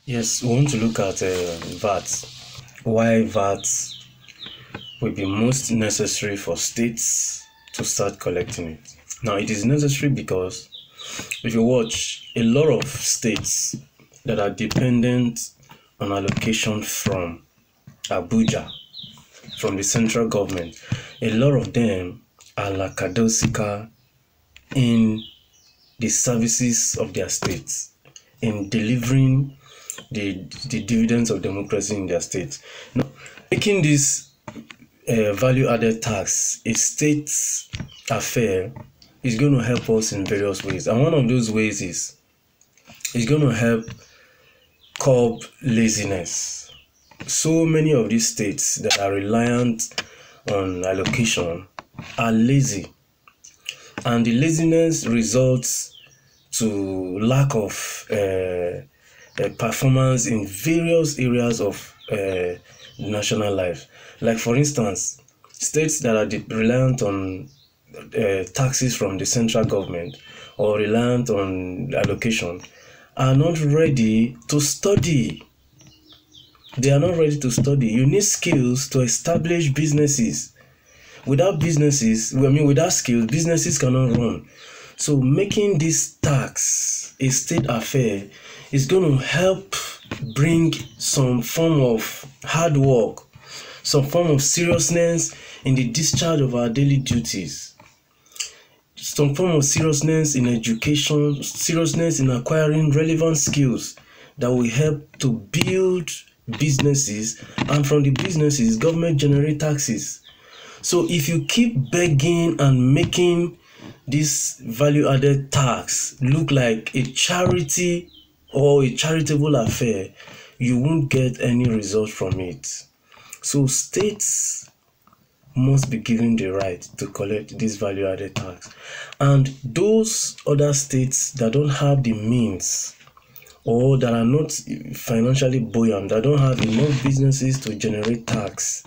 Yes, we want to look at VAT. Why VAT will be most necessary for states to start collecting it. Now, it is necessary because if you watch a lot of states that are dependent on allocation from Abuja, from the central government, a lot of them are lackadaisical in the services of their states, in delivering the dividends of democracy in their states. Now, making this value-added tax a state affair is going to help us in various ways, and one of those ways is it's going to help curb laziness. So many of these states that are reliant on allocation are lazy, and the laziness results to lack of performance in various areas of national life. Like, for instance, states that are reliant on taxes from the central government or reliant on allocation are not ready to study. They are not ready to study. You need skills to establish businesses. Without skills, businesses cannot run. So making this tax a state affair is going to help bring some form of hard work, some form of seriousness in the discharge of our daily duties, some form of seriousness in education, seriousness in acquiring relevant skills that will help to build businesses, and from the businesses, government generate taxes. So if you keep begging and making this value-added tax look like a charity or a charitable affair, you won't get any result from it. So states must be given the right to collect this value-added tax, and those other states that don't have the means or that are not financially buoyant, that don't have enough businesses to generate tax,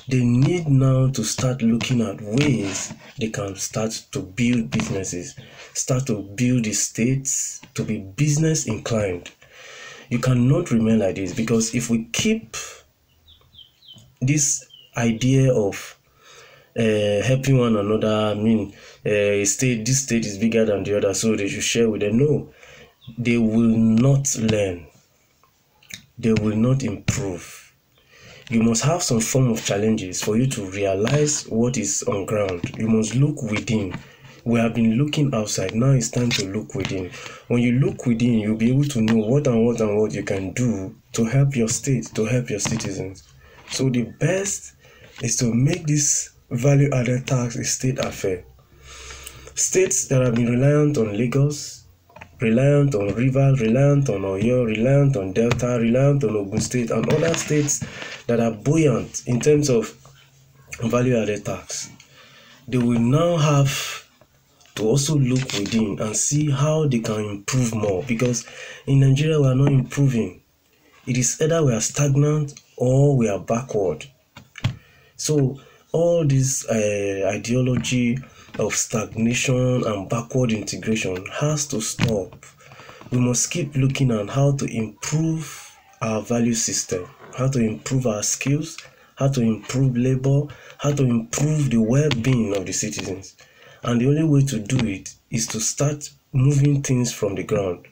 they need now to start looking at ways they can start to build businesses, start to build the states to be business inclined. You cannot remain like this, because if we keep this idea of helping one another, this state is bigger than the other, so they should share with them. No, they will not learn. They will not improve. You must have some form of challenges for you to realize what is on ground. You must look within. We have been looking outside. Now it's time to look within. When you look within, you'll be able to know what you can do to help your state, to help your citizens. So the best is to make this value-added tax a state affair. States that have been reliant on Lagos, reliant on Rivers, reliant on Oyo, reliant on Delta, reliant on Ogun State, and other states that are buoyant in terms of value-added tax, they will now have to also look within and see how they can improve more, because in Nigeria we are not improving. It is either we are stagnant or we are backward. So all this ideology of stagnation and backward integration has to stop. We must keep looking at how to improve our value system, how to improve our skills, how to improve labor, how to improve the well-being of the citizens. And the only way to do it is to start moving things from the ground.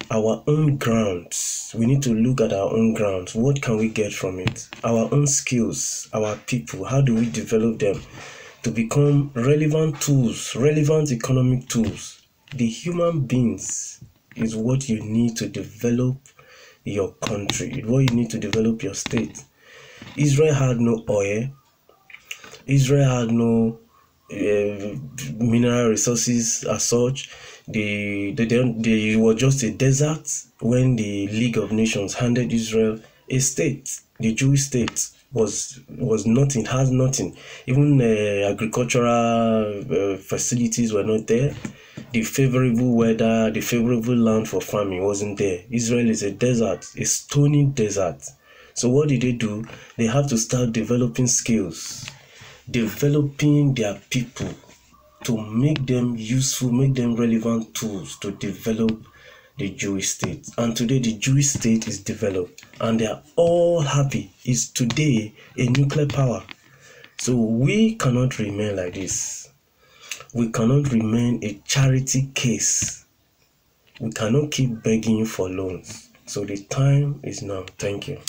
Our own grounds. We need to look at our own grounds. What can we get from it? Our own skills, our people, how do we develop them to become relevant tools, relevant economic tools? The human beings is what you need to develop your country, what you need to develop your state. Israel had no oil. Israel had no mineral resources as such. They were just a desert when the League of Nations handed Israel a state. The Jewish state was nothing, has nothing. Even agricultural facilities were not there. The favorable weather, the favorable land for farming wasn't there. Israel is a desert, a stony desert. So what did they do? They have to start developing skills, developing their people to make them useful, make them relevant tools to develop the Jewish state. And today the Jewish state is developed and they are all happy. It's today a nuclear power. So we cannot remain like this. We cannot remain a charity case. We cannot keep begging for loans. So the time is now. Thank you.